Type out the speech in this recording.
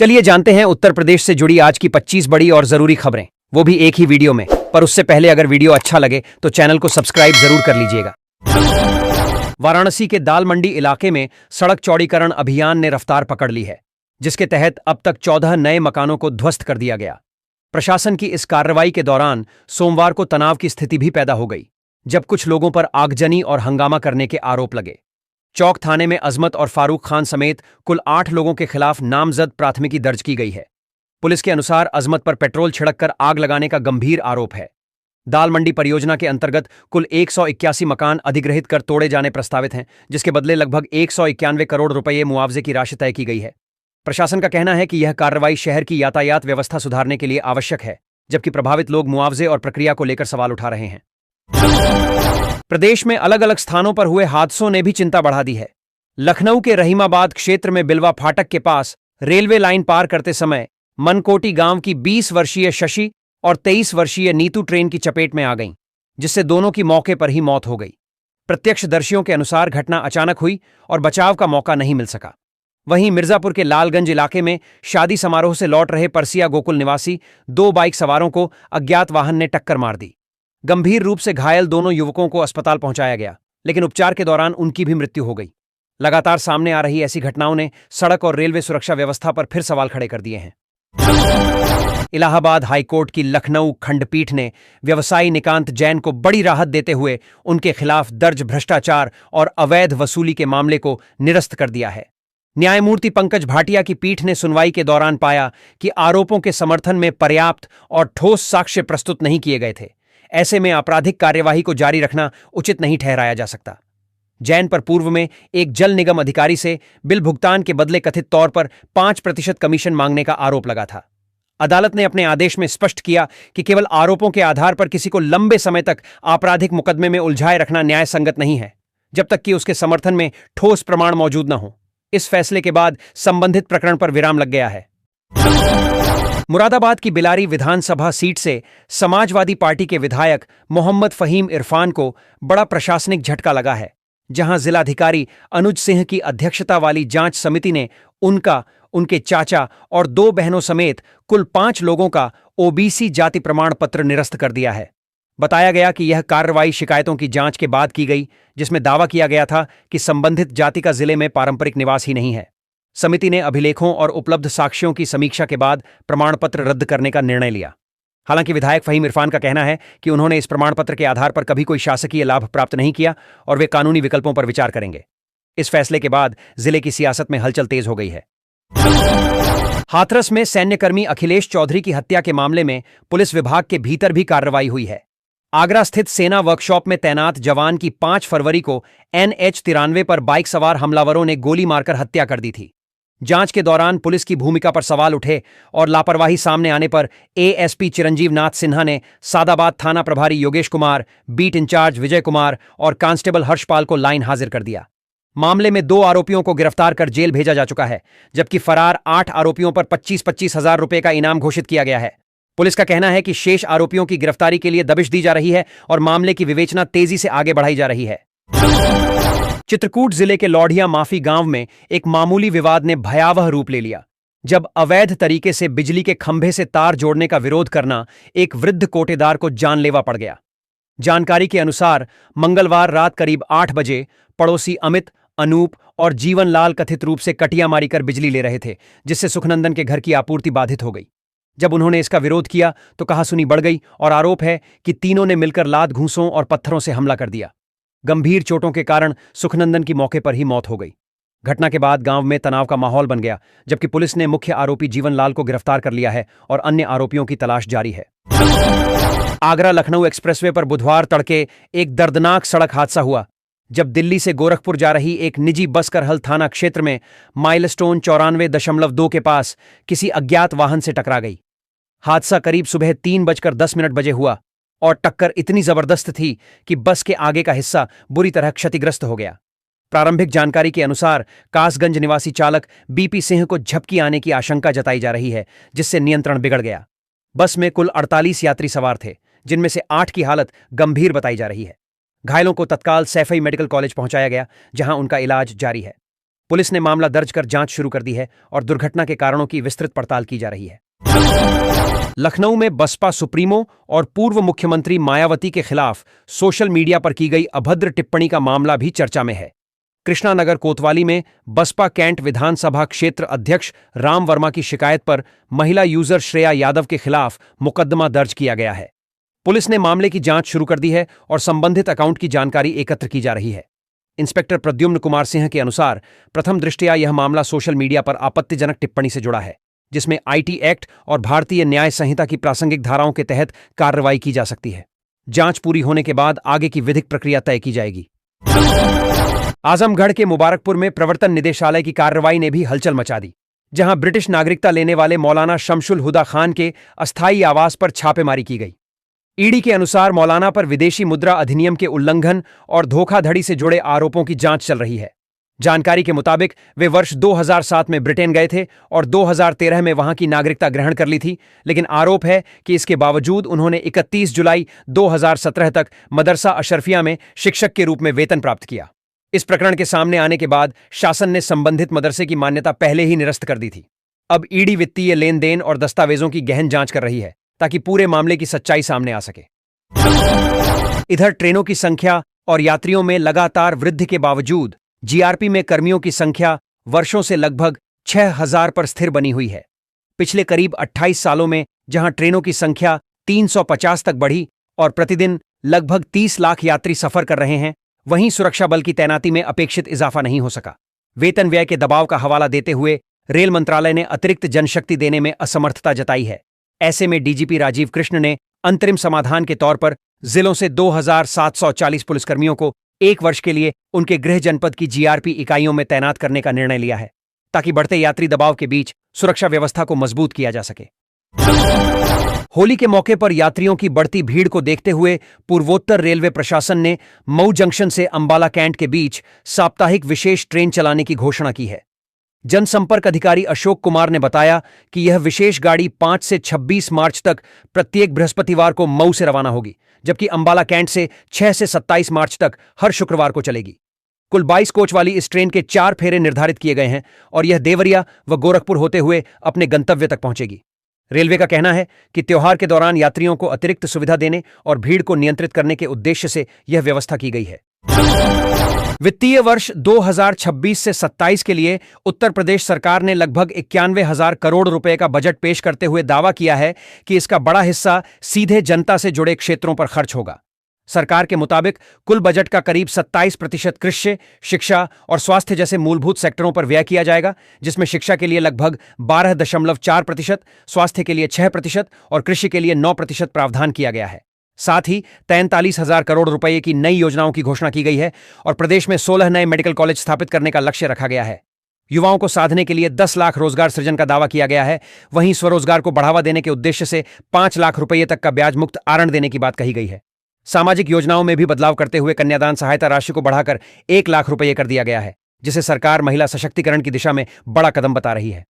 चलिए जानते हैं उत्तर प्रदेश से जुड़ी आज की 25 बड़ी और जरूरी खबरें, वो भी एक ही वीडियो में। पर उससे पहले अगर वीडियो अच्छा लगे तो चैनल को सब्सक्राइब जरूर कर लीजिएगा। वाराणसी के दाल मंडी इलाके में सड़क चौड़ीकरण अभियान ने रफ्तार पकड़ ली है, जिसके तहत अब तक 14 नए मकानों को ध्वस्त कर दिया गया। प्रशासन की इस कार्रवाई के दौरान सोमवार को तनाव की स्थिति भी पैदा हो गई, जब कुछ लोगों पर आगजनी और हंगामा करने के आरोप लगे। चौक थाने में अजमत और फारूक खान समेत कुल 8 लोगों के खिलाफ नामजद प्राथमिकी दर्ज की गई है। पुलिस के अनुसार अजमत पर पेट्रोल छिड़ककर आग लगाने का गंभीर आरोप है। दाल मंडी परियोजना के अंतर्गत कुल 181 मकान अधिग्रहित कर तोड़े जाने प्रस्तावित हैं, जिसके बदले लगभग 191 करोड़ रुपये मुआवजे की राशि तय की गई है। प्रशासन का कहना है कि यह कार्रवाई शहर की यातायात व्यवस्था सुधारने के लिए आवश्यक है, जबकि प्रभावित लोग मुआवजे और प्रक्रिया को लेकर सवाल उठा रहे हैं। प्रदेश में अलग अलग स्थानों पर हुए हादसों ने भी चिंता बढ़ा दी है। लखनऊ के रहीमाबाद क्षेत्र में बिलवा फाटक के पास रेलवे लाइन पार करते समय मनकोटी गांव की 20 वर्षीय शशि और 23 वर्षीय नीतू ट्रेन की चपेट में आ गईं, जिससे दोनों की मौके पर ही मौत हो गई। प्रत्यक्षदर्शियों के अनुसार घटना अचानक हुई और बचाव का मौका नहीं मिल सका। वहीं मिर्जापुर के लालगंज इलाके में शादी समारोह से लौट रहे परसिया गोकुल निवासी 2 बाइक सवारों को अज्ञात वाहन ने टक्कर मार दी। गंभीर रूप से घायल दोनों युवकों को अस्पताल पहुंचाया गया, लेकिन उपचार के दौरान उनकी भी मृत्यु हो गई। लगातार सामने आ रही ऐसी घटनाओं ने सड़क और रेलवे सुरक्षा व्यवस्था पर फिर सवाल खड़े कर दिए हैं। इलाहाबाद हाईकोर्ट की लखनऊ खंडपीठ ने व्यवसायी निकांत जैन को बड़ी राहत देते हुए उनके खिलाफ दर्ज भ्रष्टाचार और अवैध वसूली के मामले को निरस्त कर दिया है। न्यायमूर्ति पंकज भाटिया की पीठ ने सुनवाई के दौरान पाया कि आरोपों के समर्थन में पर्याप्त और ठोस साक्ष्य प्रस्तुत नहीं किए गए थे। ऐसे में आपराधिक कार्यवाही को जारी रखना उचित नहीं ठहराया जा सकता। जैन पर पूर्व में एक जल निगम अधिकारी से बिल भुगतान के बदले कथित तौर पर 5% कमीशन मांगने का आरोप लगा था। अदालत ने अपने आदेश में स्पष्ट किया कि केवल आरोपों के आधार पर किसी को लंबे समय तक आपराधिक मुकदमे में उलझाए रखना न्याय संगत नहीं है, जब तक कि उसके समर्थन में ठोस प्रमाण मौजूद न हो। इस फैसले के बाद संबंधित प्रकरण पर विराम लग गया है। मुरादाबाद की बिलारी विधानसभा सीट से समाजवादी पार्टी के विधायक मोहम्मद फहीम इरफान को बड़ा प्रशासनिक झटका लगा है, जहां जिलाधिकारी अनुज सिंह की अध्यक्षता वाली जांच समिति ने उनके चाचा और 2 बहनों समेत कुल 5 लोगों का ओबीसी जाति प्रमाण पत्र निरस्त कर दिया है। बताया गया कि यह कार्रवाई शिकायतों की जांच के बाद की गई, जिसमें दावा किया गया था कि संबंधित जाति का जिले में पारंपरिक निवास ही नहीं है। समिति ने अभिलेखों और उपलब्ध साक्ष्यों की समीक्षा के बाद प्रमाण पत्र रद्द करने का निर्णय लिया। हालांकि विधायक फहीम इरफान का कहना है कि उन्होंने इस प्रमाण पत्र के आधार पर कभी कोई शासकीय लाभ प्राप्त नहीं किया और वे कानूनी विकल्पों पर विचार करेंगे। इस फैसले के बाद जिले की सियासत में हलचल तेज हो गई है। हाथरस में सैन्यकर्मी अखिलेश चौधरी की हत्या के मामले में पुलिस विभाग के भीतर भी कार्रवाई हुई है। आगरा स्थित सेना वर्कशॉप में तैनात जवान की 5 फरवरी को NH93 पर बाइक सवार हमलावरों ने गोली मारकर हत्या कर दी थी। जांच के दौरान पुलिस की भूमिका पर सवाल उठे और लापरवाही सामने आने पर ASP चिरंजीव नाथ सिन्हा ने सादाबाद थाना प्रभारी योगेश कुमार, बीट इंचार्ज विजय कुमार और कांस्टेबल हर्षपाल को लाइन हाजिर कर दिया। मामले में 2 आरोपियों को गिरफ्तार कर जेल भेजा जा चुका है, जबकि फरार 8 आरोपियों पर 25-25 हजार रुपये का इनाम घोषित किया गया है। पुलिस का कहना है कि शेष आरोपियों की गिरफ्तारी के लिए दबिश दी जा रही है और मामले की विवेचना तेजी से आगे बढ़ाई जा रही है। चित्रकूट जिले के लौढ़िया माफी गांव में एक मामूली विवाद ने भयावह रूप ले लिया, जब अवैध तरीके से बिजली के खंभे से तार जोड़ने का विरोध करना एक वृद्ध कोटेदार को जानलेवा पड़ गया। जानकारी के अनुसार मंगलवार रात करीब 8 बजे पड़ोसी अमित, अनूप और जीवनलाल कथित रूप से कटिया मारी कर बिजली ले रहे थे, जिससे सुखनंदन के घर की आपूर्ति बाधित हो गई। जब उन्होंने इसका विरोध किया तो कहासुनी बढ़ गई और आरोप है कि तीनों ने मिलकर लात घूंसों और पत्थरों से हमला कर दिया। गंभीर चोटों के कारण सुखनंदन की मौके पर ही मौत हो गई। घटना के बाद गांव में तनाव का माहौल बन गया, जबकि पुलिस ने मुख्य आरोपी जीवनलाल को गिरफ्तार कर लिया है और अन्य आरोपियों की तलाश जारी है। आगरा लखनऊ एक्सप्रेसवे पर बुधवार तड़के एक दर्दनाक सड़क हादसा हुआ, जब दिल्ली से गोरखपुर जा रही एक निजी बस करहल थाना क्षेत्र में माइलस्टोन 94.2 के पास किसी अज्ञात वाहन से टकरा गई। हादसा करीब सुबह 3:10 बजे हुआ और टक्कर इतनी जबरदस्त थी कि बस के आगे का हिस्सा बुरी तरह क्षतिग्रस्त हो गया। प्रारंभिक जानकारी के अनुसार कासगंज निवासी चालक BP सिंह को झपकी आने की आशंका जताई जा रही है, जिससे नियंत्रण बिगड़ गया। बस में कुल 48 यात्री सवार थे, जिनमें से 8 की हालत गंभीर बताई जा रही है। घायलों को तत्काल सैफई मेडिकल कॉलेज पहुंचाया गया, जहां उनका इलाज जारी है। पुलिस ने मामला दर्ज कर जांच शुरू कर दी है और दुर्घटना के कारणों की विस्तृत पड़ताल की जा रही है। लखनऊ में बसपा सुप्रीमो और पूर्व मुख्यमंत्री मायावती के खिलाफ सोशल मीडिया पर की गई अभद्र टिप्पणी का मामला भी चर्चा में है। कृष्णानगर कोतवाली में बसपा कैंट विधानसभा क्षेत्र अध्यक्ष राम वर्मा की शिकायत पर महिला यूजर श्रेया यादव के खिलाफ मुकदमा दर्ज किया गया है। पुलिस ने मामले की जांच शुरू कर दी है और संबंधित अकाउंट की जानकारी एकत्र की जा रही है। इंस्पेक्टर प्रद्युम्न कुमार सिंह के अनुसार प्रथम दृष्टया यह मामला सोशल मीडिया पर आपत्तिजनक टिप्पणी से जुड़ा है, जिसमें आईटी एक्ट और भारतीय न्याय संहिता की प्रासंगिक धाराओं के तहत कार्रवाई की जा सकती है। जांच पूरी होने के बाद आगे की विधिक प्रक्रिया तय की जाएगी। आजमगढ़ के मुबारकपुर में प्रवर्तन निदेशालय की कार्रवाई ने भी हलचल मचा दी, जहां ब्रिटिश नागरिकता लेने वाले मौलाना शमशुल हुदा खान के अस्थायी आवास पर छापेमारी की गई। ईडी के अनुसार मौलाना पर विदेशी मुद्रा अधिनियम के उल्लंघन और धोखाधड़ी से जुड़े आरोपों की जांच चल रही है। जानकारी के मुताबिक वे वर्ष 2007 में ब्रिटेन गए थे और 2013 में वहां की नागरिकता ग्रहण कर ली थी, लेकिन आरोप है कि इसके बावजूद उन्होंने 31 जुलाई 2017 तक मदरसा अशरफिया में शिक्षक के रूप में वेतन प्राप्त किया। इस प्रकरण के सामने आने के बाद शासन ने संबंधित मदरसे की मान्यता पहले ही निरस्त कर दी थी। अब ईडी वित्तीय लेन देन और दस्तावेजों की गहन जांच कर रही है ताकि पूरे मामले की सच्चाई सामने आ सके। इधर ट्रेनों की संख्या और यात्रियों में लगातार वृद्धि के बावजूद जीआरपी में कर्मियों की संख्या वर्षों से लगभग 6000 पर स्थिर बनी हुई है। पिछले करीब 28 सालों में जहां ट्रेनों की संख्या 350 तक बढ़ी और प्रतिदिन लगभग 30 लाख यात्री सफर कर रहे हैं, वहीं सुरक्षा बल की तैनाती में अपेक्षित इजाफा नहीं हो सका। वेतन व्यय के दबाव का हवाला देते हुए रेल मंत्रालय ने अतिरिक्त जनशक्ति देने में असमर्थता जताई है। ऐसे में डीजीपी राजीव कृष्ण ने अंतरिम समाधान के तौर पर जिलों से 2740 पुलिसकर्मियों को 1 वर्ष के लिए उनके गृह जनपद की जीआरपी इकाइयों में तैनात करने का निर्णय लिया है, ताकि बढ़ते यात्री दबाव के बीच सुरक्षा व्यवस्था को मजबूत किया जा सके। होली के मौके पर यात्रियों की बढ़ती भीड़ को देखते हुए पूर्वोत्तर रेलवे प्रशासन ने मऊ जंक्शन से अंबाला कैंट के बीच साप्ताहिक विशेष ट्रेन चलाने की घोषणा की है। जनसंपर्क अधिकारी अशोक कुमार ने बताया कि यह विशेष गाड़ी 5 से 26 मार्च तक प्रत्येक बृहस्पतिवार को मऊ से रवाना होगी, जबकि अंबाला कैंट से 6 से 27 मार्च तक हर शुक्रवार को चलेगी। कुल 22 कोच वाली इस ट्रेन के 4 फेरे निर्धारित किए गए हैं और यह देवरिया व गोरखपुर होते हुए अपने गंतव्य तक पहुंचेगी। रेलवे का कहना है कि त्योहार के दौरान यात्रियों को अतिरिक्त सुविधा देने और भीड़ को नियंत्रित करने के उद्देश्य से यह व्यवस्था की गई है। वित्तीय वर्ष 2026 से 27 के लिए उत्तर प्रदेश सरकार ने लगभग 91,000 करोड़ रुपए का बजट पेश करते हुए दावा किया है कि इसका बड़ा हिस्सा सीधे जनता से जुड़े क्षेत्रों पर खर्च होगा। सरकार के मुताबिक कुल बजट का करीब 27% कृषि, शिक्षा और स्वास्थ्य जैसे मूलभूत सेक्टरों पर व्यय किया जाएगा, जिसमें शिक्षा के लिए लगभग 12.4%, स्वास्थ्य के लिए 6% और कृषि के लिए 9% प्रावधान किया गया है। साथ ही 43,000 करोड़ रुपए की नई योजनाओं की घोषणा की गई है और प्रदेश में 16 नए मेडिकल कॉलेज स्थापित करने का लक्ष्य रखा गया है। युवाओं को साधने के लिए 10 लाख रोजगार सृजन का दावा किया गया है। वहीं स्वरोजगार को बढ़ावा देने के उद्देश्य से 5 लाख रुपये तक का ब्याज मुक्त आरण देने की बात कही गई है। सामाजिक योजनाओं में भी बदलाव करते हुए कन्यादान सहायता राशि को बढ़ाकर 1 लाख रुपये कर दिया गया है, जिसे सरकार महिला सशक्तिकरण की दिशा में बड़ा कदम बता रही है।